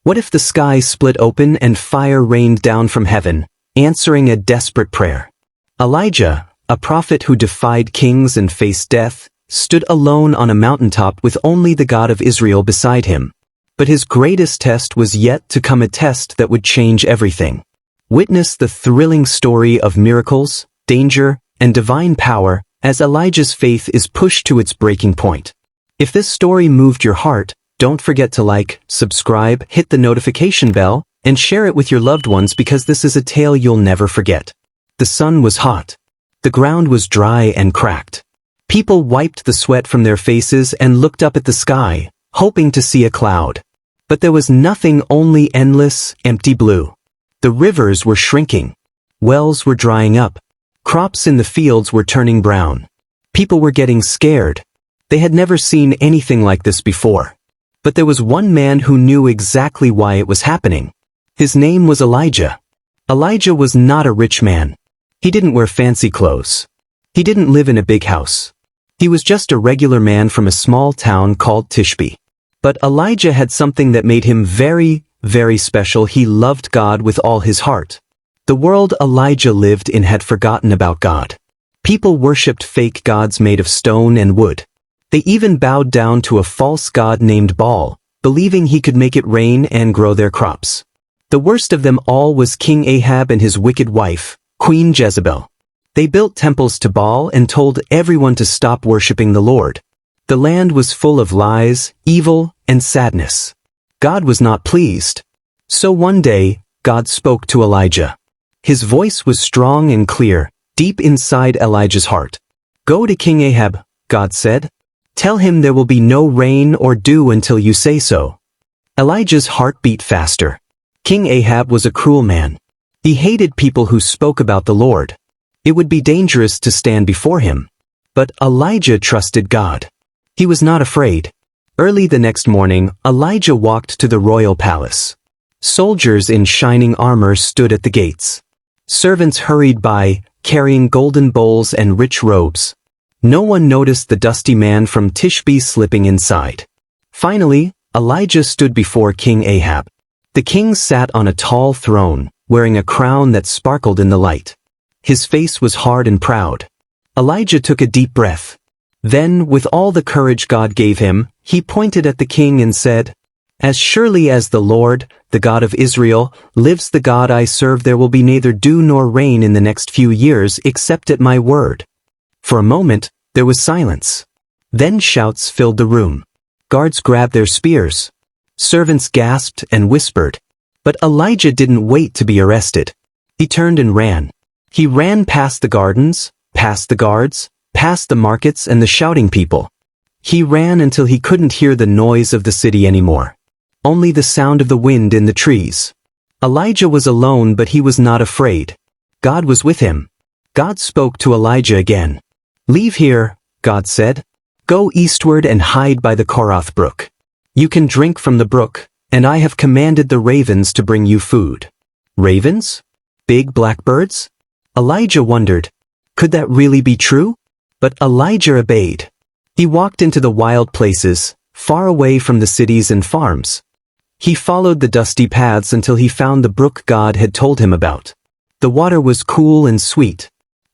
What if the sky split open and fire rained down from heaven, answering a desperate prayer? Elijah, a prophet who defied kings and faced death, stood alone on a mountaintop with only the God of Israel beside him. But his greatest test was yet to come, a test that would change everything. Witness the thrilling story of miracles, danger, and divine power as Elijah's faith is pushed to its breaking point. If this story moved your heart, don't forget to like, subscribe, hit the notification bell, and share it with your loved ones, because this is a tale you'll never forget. The sun was hot. The ground was dry and cracked. People wiped the sweat from their faces and looked up at the sky, hoping to see a cloud. But there was nothing, only endless, empty blue. The rivers were shrinking. Wells were drying up. Crops in the fields were turning brown. People were getting scared. They had never seen anything like this before. But there was one man who knew exactly why it was happening. His name was Elijah. Elijah was not a rich man. He didn't wear fancy clothes. He didn't live in a big house. He was just a regular man from a small town called Tishbe. But Elijah had something that made him very, very special. He loved God with all his heart. The world Elijah lived in had forgotten about God. People worshipped fake gods made of stone and wood. They even bowed down to a false god named Baal, believing he could make it rain and grow their crops. The worst of them all was King Ahab and his wicked wife, Queen Jezebel. They built temples to Baal and told everyone to stop worshipping the Lord. The land was full of lies, evil, and sadness. God was not pleased. So one day, God spoke to Elijah. His voice was strong and clear, deep inside Elijah's heart. "Go to King Ahab," God said. "Tell him there will be no rain or dew until you say so." Elijah's heart beat faster. King Ahab was a cruel man. He hated people who spoke about the Lord. It would be dangerous to stand before him. But Elijah trusted God. He was not afraid. Early the next morning, Elijah walked to the royal palace. Soldiers in shining armor stood at the gates. Servants hurried by, carrying golden bowls and rich robes. No one noticed the dusty man from Tishbe slipping inside. Finally, Elijah stood before King Ahab. The king sat on a tall throne, wearing a crown that sparkled in the light. His face was hard and proud. Elijah took a deep breath. Then, with all the courage God gave him, he pointed at the king and said, "As surely as the Lord, the God of Israel, lives, the God I serve, there will be neither dew nor rain in the next few years except at my word." For a moment, there was silence. Then shouts filled the room. Guards grabbed their spears. Servants gasped and whispered. But Elijah didn't wait to be arrested. He turned and ran. He ran past the gardens, past the guards, past the markets and the shouting people. He ran until he couldn't hear the noise of the city anymore. Only the sound of the wind in the trees. Elijah was alone, but he was not afraid. God was with him. God spoke to Elijah again. "Leave here," God said. "Go eastward and hide by the Chariot brook. You can drink from the brook, and I have commanded the ravens to bring you food." Ravens? Big blackbirds? Elijah wondered, could that really be true? But Elijah obeyed. He walked into the wild places, far away from the cities and farms. He followed the dusty paths until he found the brook God had told him about. The water was cool and sweet.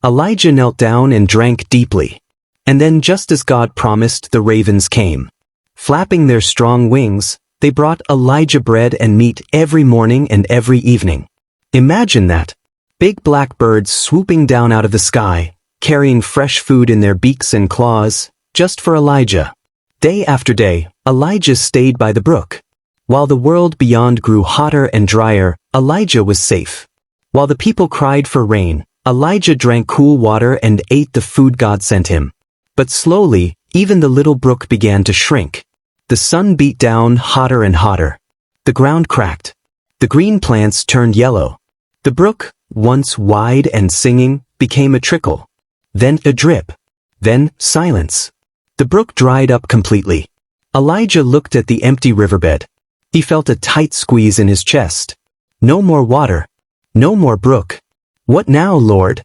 Elijah knelt down and drank deeply. And then, just as God promised, the ravens came. Flapping their strong wings, they brought Elijah bread and meat every morning and every evening. Imagine that. Big black birds swooping down out of the sky, carrying fresh food in their beaks and claws, just for Elijah. Day after day, Elijah stayed by the brook. While the world beyond grew hotter and drier, Elijah was safe. While the people cried for rain, Elijah drank cool water and ate the food God sent him. But slowly, even the little brook began to shrink. The sun beat down hotter and hotter. The ground cracked. The green plants turned yellow. The brook, once wide and singing, became a trickle. Then a drip. Then silence. The brook dried up completely. Elijah looked at the empty riverbed. He felt a tight squeeze in his chest. No more water. No more brook. "What now, Lord?"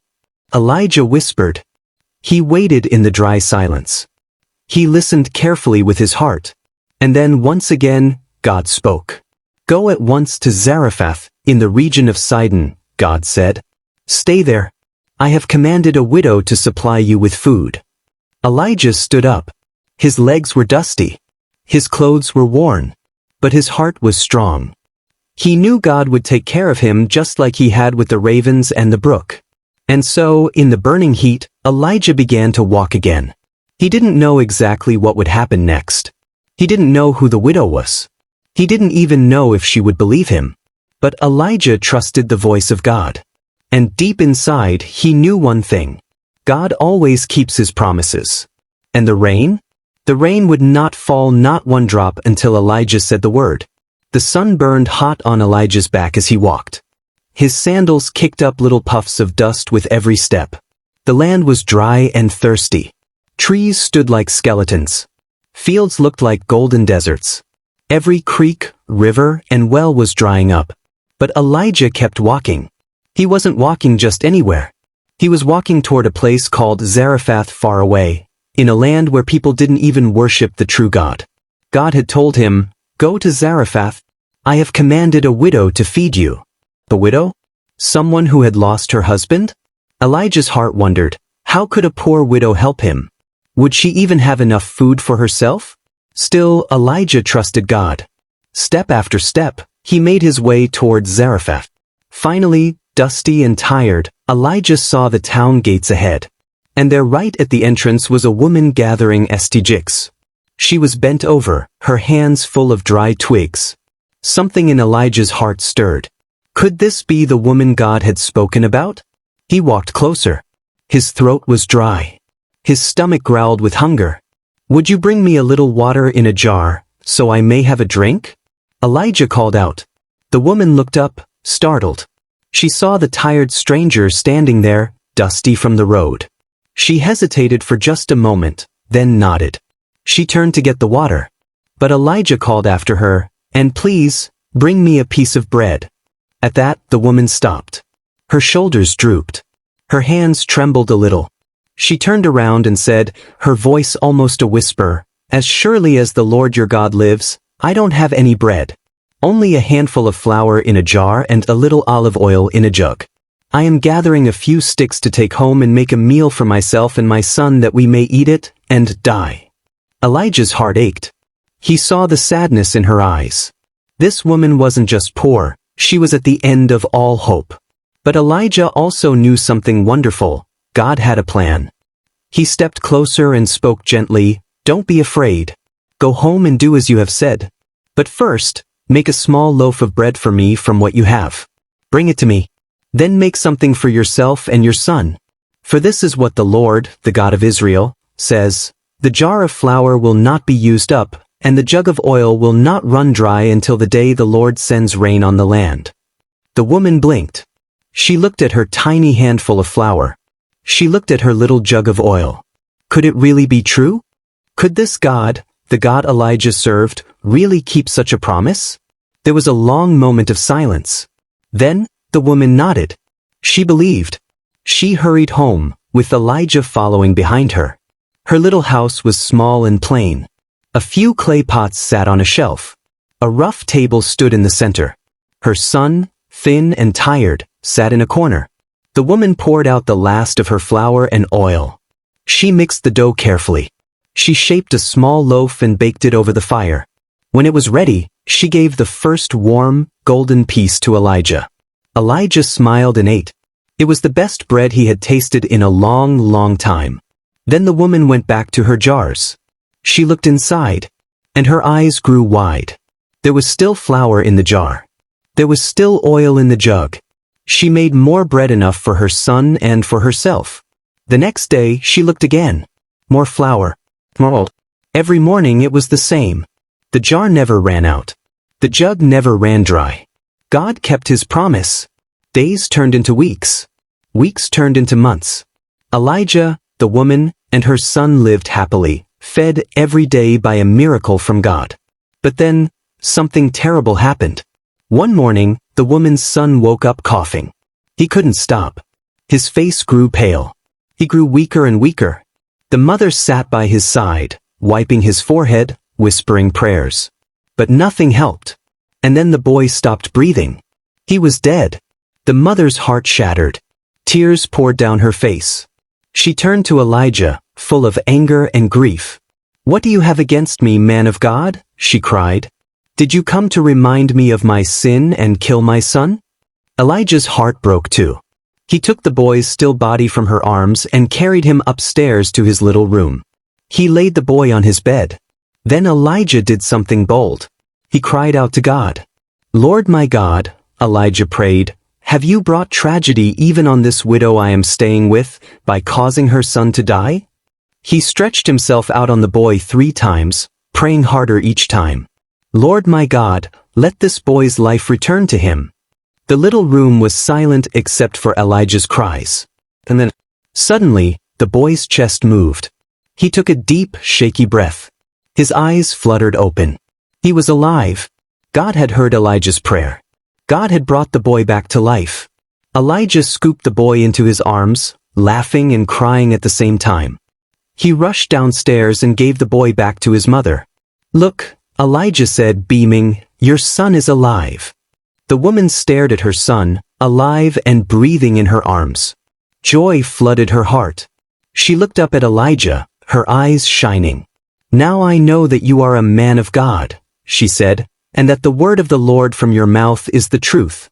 Elijah whispered. He waited in the dry silence. He listened carefully with his heart. And then once again, God spoke. Go at once to Zarapath, in the region of Sidon, God said. Stay there. I have commanded a widow to supply you with food. Elijah stood up. His legs were dusty. His clothes were worn. But his heart was strong. He knew God would take care of him just like he had with the ravens and the brook. And so, in the burning heat, Elijah began to walk again. He didn't know exactly what would happen next. He didn't know who the widow was. He didn't even know if she would believe him. But Elijah trusted the voice of God. And deep inside, he knew one thing. God always keeps his promises. And the rain? The rain would not fall, not one drop, until Elijah said the word. The sun burned hot on Elijah's back as he walked. His sandals kicked up little puffs of dust with every step. The land was dry and thirsty. Trees stood like skeletons. Fields looked like golden deserts. Every creek, river, and well was drying up. But Elijah kept walking. He wasn't walking just anywhere. He was walking toward a place called Zarephath, far away, in a land where people didn't even worship the true God. God had told him, "Go to Zarephath. I have commanded a widow to feed you." The widow? Someone who had lost her husband? Elijah's heart wondered, how could a poor widow help him? Would she even have enough food for herself? Still, Elijah trusted God. Step after step, he made his way towards Zarephath. Finally, dusty and tired, Elijah saw the town gates ahead. And there right at the entrance was a woman gathering sticks. She was bent over, her hands full of dry twigs. Something in Elijah's heart stirred. Could this be the woman God had spoken about? He walked closer. His throat was dry. His stomach growled with hunger. "Would you bring me a little water in a jar, so I may have a drink?" Elijah called out. The woman looked up, startled. She saw the tired stranger standing there, dusty from the road. She hesitated for just a moment, then nodded. She turned to get the water. But Elijah called after her, "And please, bring me a piece of bread." At that, the woman stopped. Her shoulders drooped. Her hands trembled a little. She turned around and said, her voice almost a whisper, "As surely as the Lord your God lives, I don't have any bread. Only a handful of flour in a jar and a little olive oil in a jug. I am gathering a few sticks to take home and make a meal for myself and my son that we may eat it and die." Elijah's heart ached. He saw the sadness in her eyes. This woman wasn't just poor, she was at the end of all hope. But Elijah also knew something wonderful. God had a plan. He stepped closer and spoke gently, "Don't be afraid. Go home and do as you have said. But first, make a small loaf of bread for me from what you have. Bring it to me. Then make something for yourself and your son. For this is what the Lord, the God of Israel, says, the jar of flour will not be used up, and the jug of oil will not run dry until the day the Lord sends rain on the land." The woman blinked. She looked at her tiny handful of flour. She looked at her little jug of oil. Could it really be true? Could this God, the God Elijah served, really keep such a promise? There was a long moment of silence. Then, the woman nodded. She believed. She hurried home, with Elijah following behind her. Her little house was small and plain. A few clay pots sat on a shelf. A rough table stood in the center. Her son, thin and tired, sat in a corner. The woman poured out the last of her flour and oil. She mixed the dough carefully. She shaped a small loaf and baked it over the fire. When it was ready, she gave the first warm, golden piece to Elijah. Elijah smiled and ate. It was the best bread he had tasted in a long, long time. Then the woman went back to her jars. She looked inside, and her eyes grew wide. There was still flour in the jar. There was still oil in the jug. She made more bread, enough for her son and for herself. The next day, she looked again. More flour. More. Every morning it was the same. The jar never ran out. The jug never ran dry. God kept his promise. Days turned into weeks. Weeks turned into months. Elijah, the woman, and her son lived happily, fed every day by a miracle from God. But then, something terrible happened. One morning, the woman's son woke up coughing. He couldn't stop. His face grew pale. He grew weaker and weaker. The mother sat by his side, wiping his forehead, whispering prayers. But nothing helped. And then the boy stopped breathing. He was dead. The mother's heart shattered. Tears poured down her face. She turned to Elijah, full of anger and grief. "What do you have against me, man of God?" she cried. "Did you come to remind me of my sin and kill my son?" Elijah's heart broke too. He took the boy's still body from her arms and carried him upstairs to his little room. He laid the boy on his bed. Then Elijah did something bold. He cried out to God. "Lord my God," Elijah prayed, "have you brought tragedy even on this widow I am staying with by causing her son to die?" He stretched himself out on the boy 3 times, praying harder each time. "Lord my God, let this boy's life return to him." The little room was silent except for Elijah's cries. And then, suddenly, the boy's chest moved. He took a deep, shaky breath. His eyes fluttered open. He was alive. God had heard Elijah's prayer. God had brought the boy back to life. Elijah scooped the boy into his arms, laughing and crying at the same time. He rushed downstairs and gave the boy back to his mother. "Look," Elijah said, beaming, "your son is alive." The woman stared at her son, alive and breathing in her arms. Joy flooded her heart. She looked up at Elijah, her eyes shining. "Now I know that you are a man of God," she said, "and that the word of the Lord from your mouth is the truth."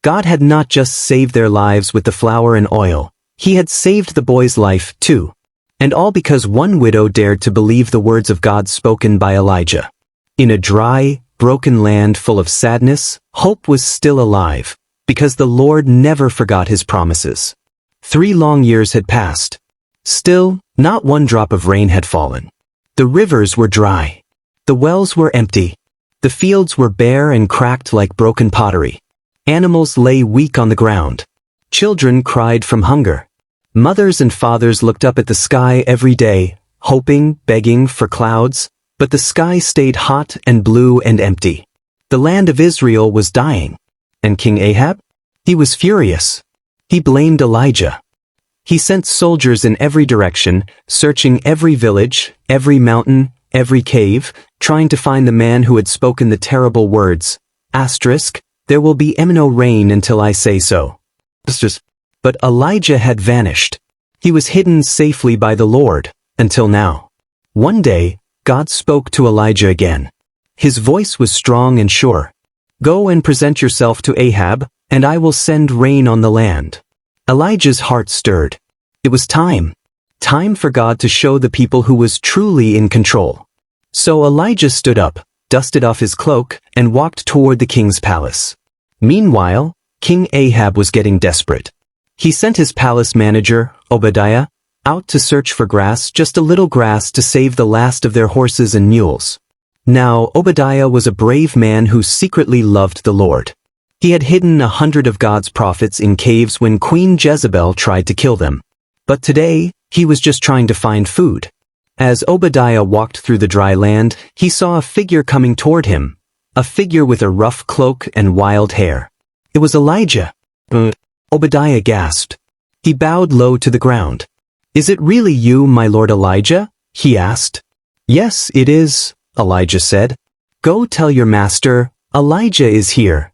God had not just saved their lives with the flour and oil, he had saved the boy's life too. And all because one widow dared to believe the words of God spoken by Elijah. In a dry, broken land full of sadness, hope was still alive, because the Lord never forgot his promises. 3 long years had passed. Still, not one drop of rain had fallen. The rivers were dry. The wells were empty. The fields were bare and cracked like broken pottery. Animals lay weak on the ground. Children cried from hunger. Mothers and fathers looked up at the sky every day, hoping, begging for clouds, but the sky stayed hot and blue and empty. The land of Israel was dying. And King Ahab? He was furious. He blamed Elijah. He sent soldiers in every direction, searching every village, every mountain, every cave, trying to find the man who had spoken the terrible words, "There will be no rain until I say so." But Elijah had vanished. He was hidden safely by the Lord, until now. One day, God spoke to Elijah again. His voice was strong and sure. "Go and present yourself to Ahab, and I will send rain on the land." Elijah's heart stirred. It was time. Time for God to show the people who was truly in control. So Elijah stood up, dusted off his cloak, and walked toward the king's palace. Meanwhile, King Ahab was getting desperate. He sent his palace manager, Obadiah, out to search for grass, just a little grass to save the last of their horses and mules. Now, Obadiah was a brave man who secretly loved the Lord. He had hidden 100 of God's prophets in caves when Queen Jezebel tried to kill them. But today, he was just trying to find food. As Obadiah walked through the dry land, he saw a figure coming toward him, a figure with a rough cloak and wild hair. It was Elijah. Obadiah gasped. He bowed low to the ground. "Is it really you, my lord Elijah?" he asked. "Yes, it is," Elijah said. "Go tell your master, Elijah is here."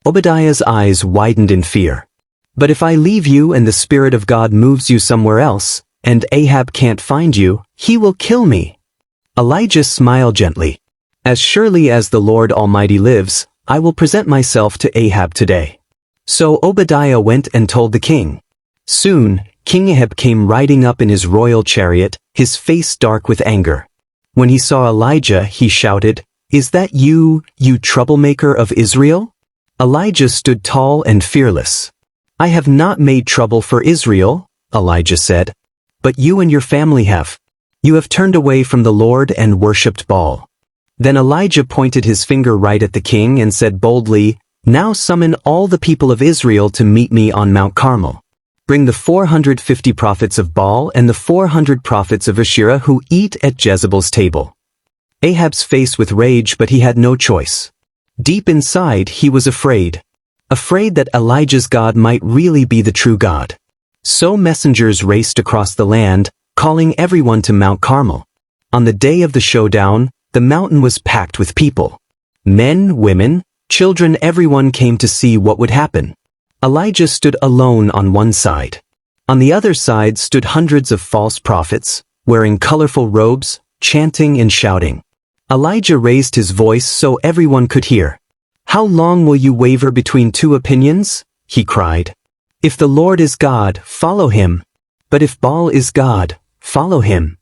Obadiah's eyes widened in fear. "But if I leave you and the Spirit of God moves you somewhere else, and Ahab can't find you, he will kill me." Elijah smiled gently. "As surely as the Lord Almighty lives, I will present myself to Ahab today." So Obadiah went and told the king. Soon, King Ahab came riding up in his royal chariot, his face dark with anger. When he saw Elijah, he shouted, "Is that you, you troublemaker of Israel?" Elijah stood tall and fearless. "I have not made trouble for Israel," Elijah said. "But you and your family have. You have turned away from the Lord and worshipped Baal." Then Elijah pointed his finger right at the king and said boldly, "Now summon all the people of Israel to meet me on Mount Carmel. Bring the 450 prophets of Baal and the 400 prophets of Asherah who eat at Jezebel's table." Ahab's face with rage, but he had no choice. Deep inside, he was afraid. Afraid that Elijah's God might really be the true God. So messengers raced across the land, calling everyone to Mount Carmel. On the day of the showdown, the mountain was packed with people. Men, women, Children, everyone came to see what would happen. Elijah stood alone on one side. On the other side stood hundreds of false prophets, wearing colorful robes, chanting and shouting. Elijah raised his voice so everyone could hear. "How long will you waver between two opinions?" he cried. "If the Lord is God, follow him. But if Baal is God, follow him."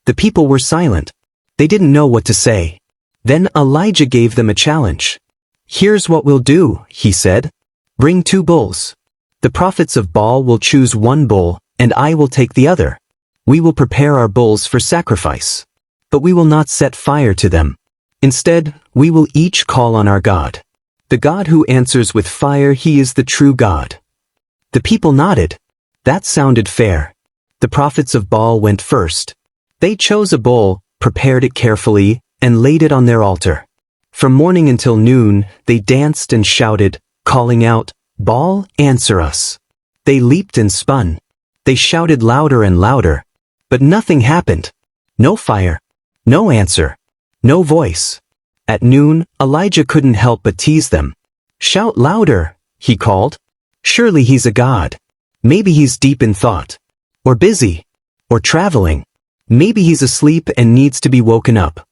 The people were silent. They didn't know what to say. Then Elijah gave them a challenge. "Here's what we'll do," he said. "Bring 2 bulls. The prophets of Baal will choose 1 bull, and I will take the other. We will prepare our bulls for sacrifice. But we will not set fire to them. Instead, we will each call on our God. The God who answers with fire, he is the true God." The people nodded. That sounded fair. The prophets of Baal went first. They chose a bull, prepared it carefully, and laid it on their altar. From morning until noon, they danced and shouted, calling out, "Baal, answer us." They leaped and spun. They shouted louder and louder. But nothing happened. No fire. No answer. No voice. At noon, Elijah couldn't help but tease them. "Shout louder," he called. "Surely he's a god. Maybe he's deep in thought. Or busy. Or traveling. Maybe he's asleep and needs to be woken up."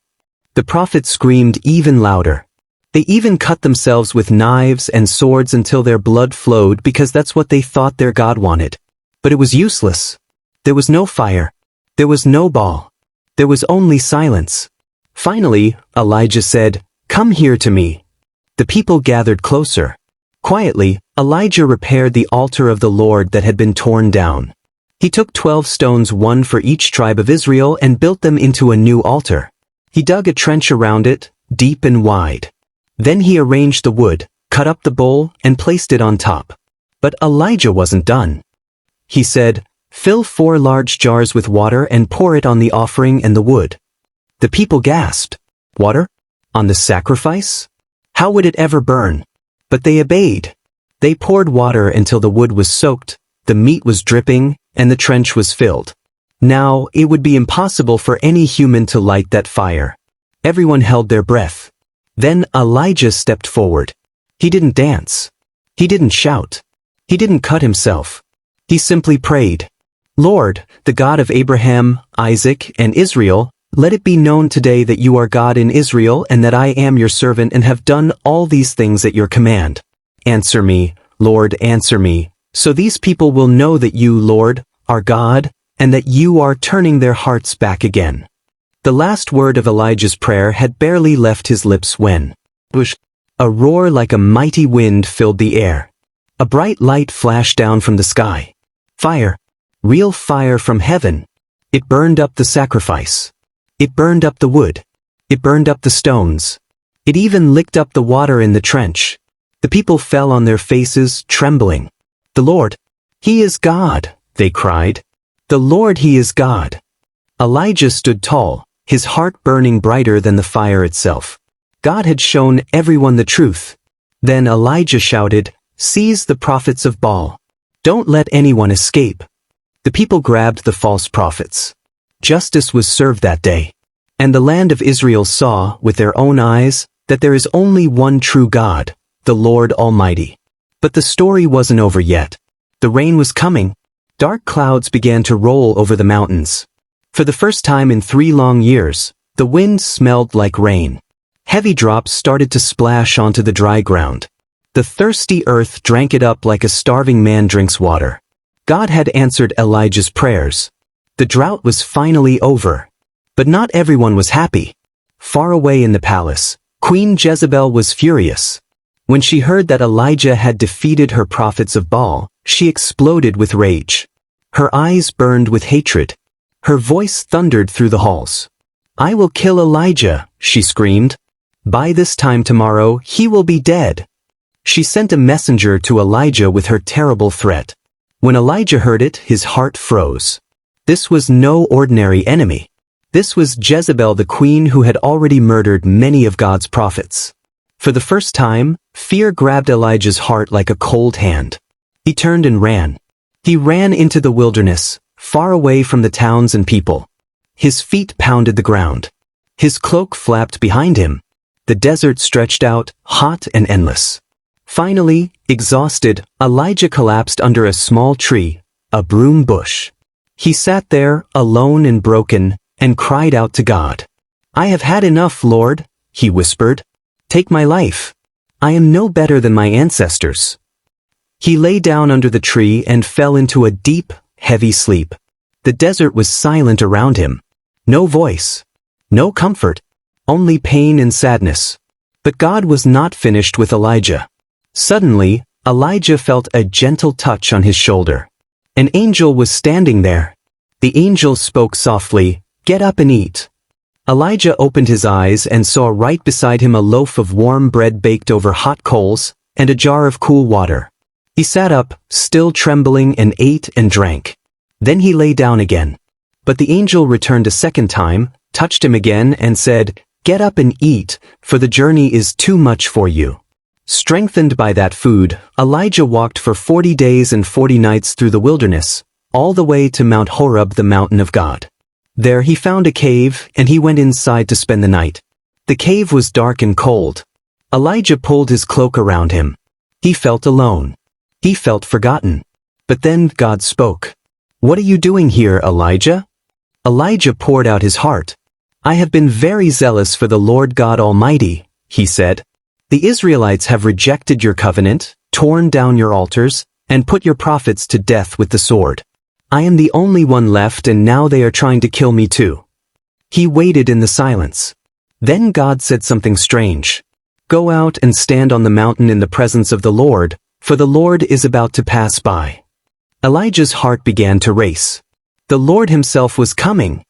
The prophets screamed even louder. They even cut themselves with knives and swords until their blood flowed because that's what they thought their God wanted. But it was useless. There was no fire. There was no Baal. There was only silence. Finally, Elijah said, "Come here to me." The people gathered closer. Quietly, Elijah repaired the altar of the Lord that had been torn down. He took 12 stones, 1 for each tribe of Israel, and built them into a new altar. He dug a trench around it, deep and wide. Then he arranged the wood, cut up the bull, and placed it on top. But Elijah wasn't done. He said, "Fill 4 large jars with water and pour it on the offering and the wood." The people gasped. Water? On the sacrifice? How would it ever burn? But they obeyed. They poured water until the wood was soaked, the meat was dripping, and the trench was filled. Now, it would be impossible for any human to light that fire. Everyone held their breath. Then Elijah stepped forward. He didn't dance. He didn't shout. He didn't cut himself. He simply prayed. "Lord, the God of Abraham, Isaac, and Israel, let it be known today that you are God in Israel and that I am your servant and have done all these things at your command. Answer me, Lord, answer me, so these people will know that you, Lord, are God, and that you are turning their hearts back again." The last word of Elijah's prayer had barely left his lips when a roar like a mighty wind filled the air. A bright light flashed down from the sky. Fire. Real fire from heaven. It burned up the sacrifice. It burned up the wood. It burned up the stones. It even licked up the water in the trench. The people fell on their faces, trembling. "The Lord, He is God," they cried. "The Lord, He is God." Elijah stood tall, his heart burning brighter than the fire itself. God had shown everyone the truth. Then Elijah shouted, "Seize the prophets of Baal. Don't let anyone escape." The people grabbed the false prophets. Justice was served that day. And the land of Israel saw, with their own eyes, that there is only one true God, the Lord Almighty. But the story wasn't over yet. The rain was coming. Dark clouds began to roll over the mountains. For the first time in 3 long years, the wind smelled like rain. Heavy drops started to splash onto the dry ground. The thirsty earth drank it up like a starving man drinks water. God had answered Elijah's prayers. The drought was finally over. But not everyone was happy. Far away in the palace, Queen Jezebel was furious. When she heard that Elijah had defeated her prophets of Baal, she exploded with rage. Her eyes burned with hatred. Her voice thundered through the halls. "I will kill Elijah," she screamed. "By this time tomorrow, he will be dead." She sent a messenger to Elijah with her terrible threat. When Elijah heard it, his heart froze. This was no ordinary enemy. This was Jezebel, the queen who had already murdered many of God's prophets. For the first time, fear grabbed Elijah's heart like a cold hand. He turned and ran. He ran into the wilderness, far away from the towns and people. His feet pounded the ground. His cloak flapped behind him. The desert stretched out, hot and endless. Finally, exhausted, Elijah collapsed under a small tree, a broom bush. He sat there, alone and broken, and cried out to God. "I have had enough, Lord," he whispered. "Take my life. I am no better than my ancestors." He lay down under the tree and fell into a deep, heavy sleep. The desert was silent around him. No voice. No comfort. Only pain and sadness. But God was not finished with Elijah. Suddenly, Elijah felt a gentle touch on his shoulder. An angel was standing there. The angel spoke softly, "Get up and eat." Elijah opened his eyes and saw right beside him a loaf of warm bread baked over hot coals, and a jar of cool water. He sat up, still trembling, and ate and drank. Then he lay down again. But the angel returned a second time, touched him again, and said, "Get up and eat, for the journey is too much for you." Strengthened by that food, Elijah walked for 40 days and 40 nights through the wilderness, all the way to Mount Horeb, the mountain of God. There he found a cave, and he went inside to spend the night. The cave was dark and cold. Elijah pulled his cloak around him. He felt alone. He felt forgotten. But then God spoke. "What are you doing here, Elijah?" Elijah poured out his heart. "I have been very zealous for the Lord God Almighty," he said. "The Israelites have rejected your covenant, torn down your altars, and put your prophets to death with the sword. I am the only one left, and now they are trying to kill me too." He waited in the silence. Then God said something strange. "Go out and stand on the mountain in the presence of the Lord, for the Lord is about to pass by." Elijah's heart began to race. The Lord himself was coming.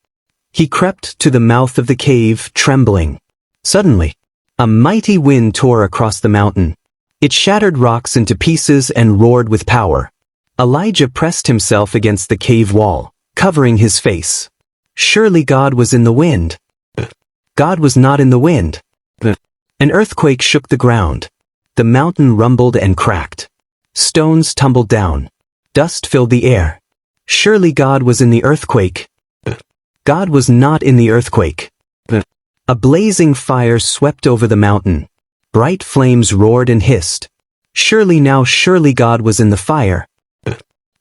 He crept to the mouth of the cave, trembling. Suddenly, a mighty wind tore across the mountain. It shattered rocks into pieces and roared with power. Elijah pressed himself against the cave wall, covering his face. Surely God was in the wind. God was not in the wind. An earthquake shook the ground. The mountain rumbled and cracked. Stones tumbled down. Dust filled the air. Surely God was in the earthquake. God was not in the earthquake. A blazing fire swept over the mountain. Bright flames roared and hissed. Surely God was in the fire.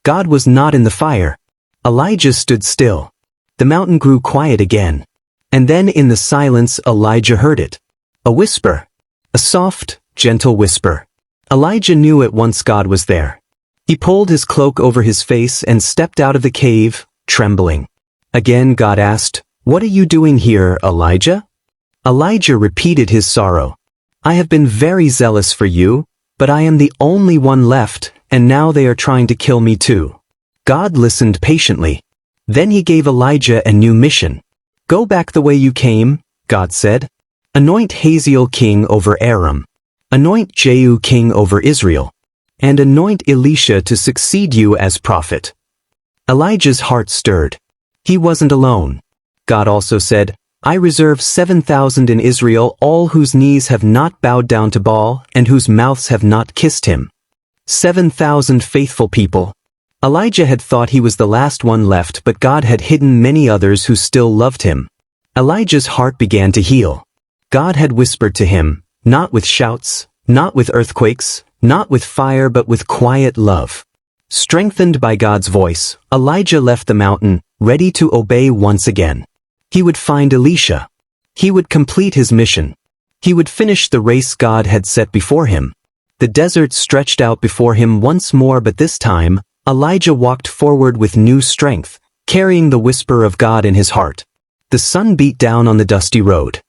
God was not in the fire. Elijah stood still. The mountain grew quiet again. And then in the silence Elijah heard it. A whisper. A soft, gentle whisper. Elijah knew at once God was there. He pulled his cloak over his face and stepped out of the cave, trembling. Again God asked, "What are you doing here, Elijah?" Elijah repeated his sorrow. "I have been very zealous for you, but I am the only one left, and now they are trying to kill me too." God listened patiently. Then he gave Elijah a new mission. "Go back the way you came," God said. "Anoint Hazael king over Aram. Anoint Jehu king over Israel. And anoint Elisha to succeed you as prophet." Elijah's heart stirred. He wasn't alone. God also said, "I reserve 7,000 in Israel, all whose knees have not bowed down to Baal, and whose mouths have not kissed him." 7,000 faithful people. Elijah had thought he was the last one left, but God had hidden many others who still loved him. Elijah's heart began to heal. God had whispered to him, not with shouts, not with earthquakes, not with fire, but with quiet love. Strengthened by God's voice, Elijah left the mountain, ready to obey once again. He would find Elisha. He would complete his mission. He would finish the race God had set before him. The desert stretched out before him once more, but this time, Elijah walked forward with new strength, carrying the whisper of God in his heart. The sun beat down on the dusty road.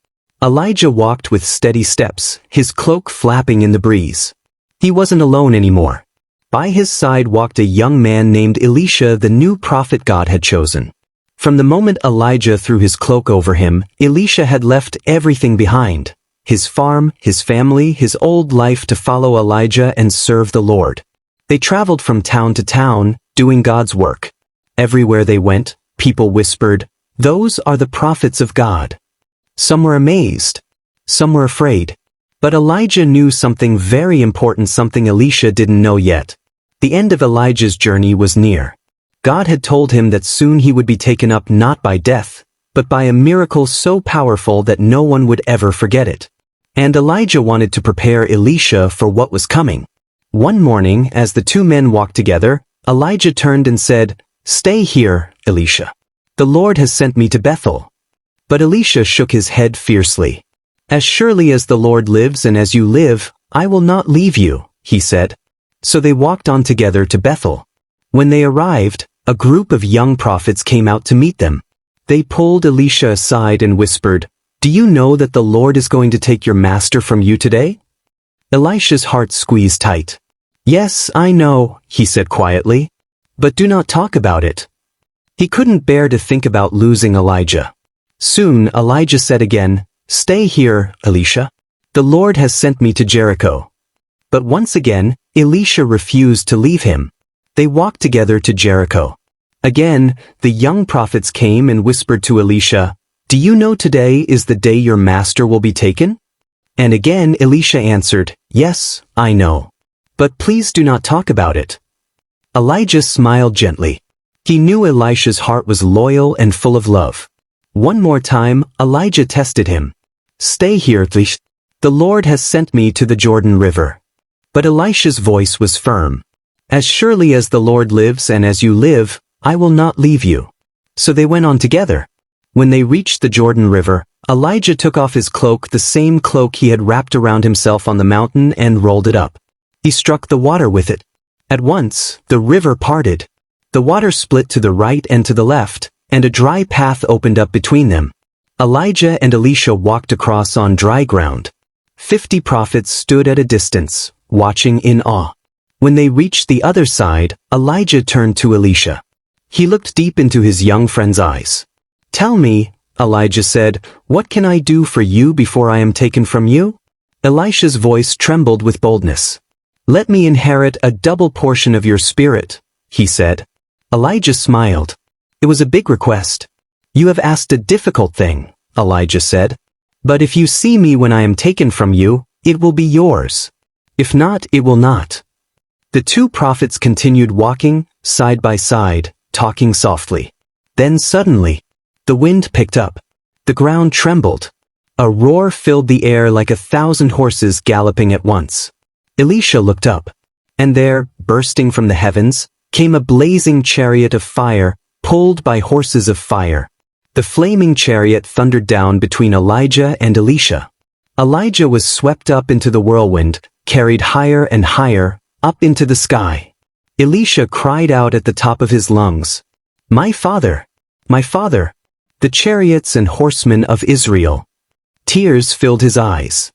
Elijah walked with steady steps, his cloak flapping in the breeze. He wasn't alone anymore. By his side walked a young man named Elisha, the new prophet God had chosen. From the moment Elijah threw his cloak over him, Elisha had left everything behind. His farm, his family, his old life to follow Elijah and serve the Lord. They traveled from town to town, doing God's work. Everywhere they went, people whispered, "Those are the prophets of God." Some were amazed. Some were afraid. But Elijah knew something very important, something Elisha didn't know yet. The end of Elijah's journey was near. God had told him that soon he would be taken up not by death, but by a miracle so powerful that no one would ever forget it. And Elijah wanted to prepare Elisha for what was coming. One morning, as the two men walked together, Elijah turned and said, "Stay here, Elisha. The Lord has sent me to Bethel." But Elisha shook his head fiercely. "As surely as the Lord lives and as you live, I will not leave you," he said. So they walked on together to Bethel. When they arrived, a group of young prophets came out to meet them. They pulled Elisha aside and whispered, "Do you know that the Lord is going to take your master from you today?" Elisha's heart squeezed tight. "Yes, I know," he said quietly. "But do not talk about it." He couldn't bear to think about losing Elijah. Soon Elijah said again, "Stay here, Elisha. The Lord has sent me to Jericho." But once again, Elisha refused to leave him. They walked together to Jericho. Again, the young prophets came and whispered to Elisha, "Do you know today is the day your master will be taken?" And again Elisha answered, "Yes, I know. But please do not talk about it." Elijah smiled gently. He knew Elisha's heart was loyal and full of love. One more time, Elijah tested him. "Stay here, Elisha. The Lord has sent me to the Jordan River." But Elisha's voice was firm. "As surely as the Lord lives and as you live, I will not leave you." So they went on together. When they reached the Jordan River, Elijah took off his cloak, the same cloak he had wrapped around himself on the mountain, and rolled it up. He struck the water with it. At once, the river parted. The water split to the right and to the left, and a dry path opened up between them. Elijah and Elisha walked across on dry ground. 50 prophets stood at a distance, watching in awe. When they reached the other side, Elijah turned to Elisha. He looked deep into his young friend's eyes. "Tell me," Elijah said, "what can I do for you before I am taken from you?" Elisha's voice trembled with boldness. "Let me inherit a double portion of your spirit," he said. Elijah smiled. It was a big request. "You have asked a difficult thing," Elijah said. "But if you see me when I am taken from you, it will be yours. If not, it will not." The two prophets continued walking, side by side, talking softly. Then suddenly, the wind picked up. The ground trembled. A roar filled the air like 1,000 horses galloping at once. Elisha looked up, and there, bursting from the heavens, came a blazing chariot of fire, pulled by horses of fire. The flaming chariot thundered down between Elijah and Elisha. Elijah was swept up into the whirlwind, carried higher and higher, up into the sky. Elisha cried out at the top of his lungs, "My father! My father! The chariots and horsemen of Israel!" Tears filled his eyes.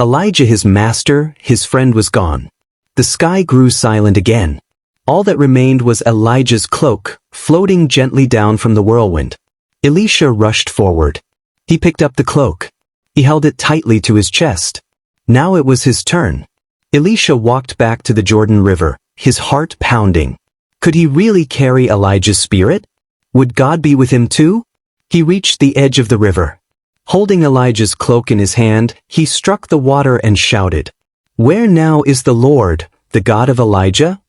Elijah, his master, his friend, was gone. The sky grew silent again. All that remained was Elijah's cloak, floating gently down from the whirlwind. Elisha rushed forward. He picked up the cloak. He held it tightly to his chest. Now it was his turn. Elisha walked back to the Jordan River, his heart pounding. Could he really carry Elijah's spirit? Would God be with him too? He reached the edge of the river. Holding Elijah's cloak in his hand, he struck the water and shouted, "Where now is the Lord, the God of Elijah?"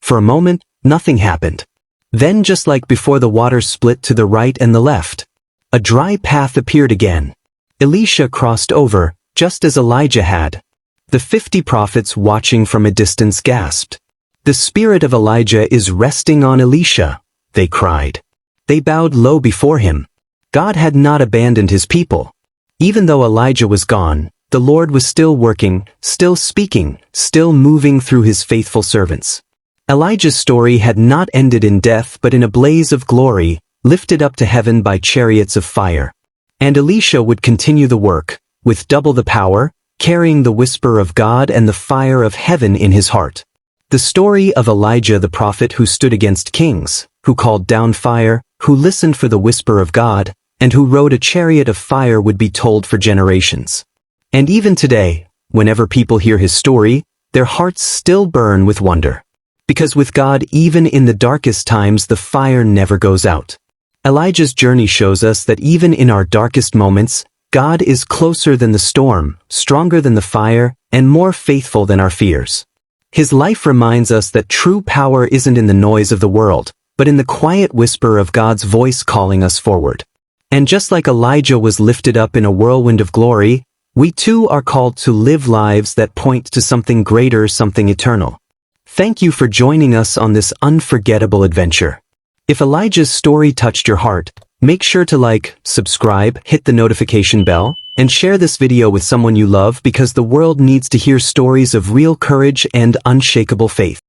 For a moment, nothing happened. Then, just like before, the water split to the right and the left. A dry path appeared again. Elisha crossed over, just as Elijah had. The 50 prophets watching from a distance gasped. "The spirit of Elijah is resting on Elisha," they cried. They bowed low before him. God had not abandoned his people. Even though Elijah was gone, the Lord was still working, still speaking, still moving through his faithful servants. Elijah's story had not ended in death but in a blaze of glory, lifted up to heaven by chariots of fire. And Elisha would continue the work, with double the power, carrying the whisper of God and the fire of heaven in his heart. The story of Elijah the prophet who stood against kings, who called down fire, who listened for the whisper of God, and who rode a chariot of fire would be told for generations. And even today, whenever people hear his story, their hearts still burn with wonder. Because with God, even in the darkest times, the fire never goes out. Elijah's journey shows us that even in our darkest moments, God is closer than the storm, stronger than the fire, and more faithful than our fears. His life reminds us that true power isn't in the noise of the world, but in the quiet whisper of God's voice calling us forward. And just like Elijah was lifted up in a whirlwind of glory, We too are called to live lives that point to something greater, something eternal. Thank you for joining us on this unforgettable adventure. If Elijah's story touched your heart, make sure to like, subscribe, hit the notification bell, and share this video with someone you love because the world needs to hear stories of real courage and unshakable faith.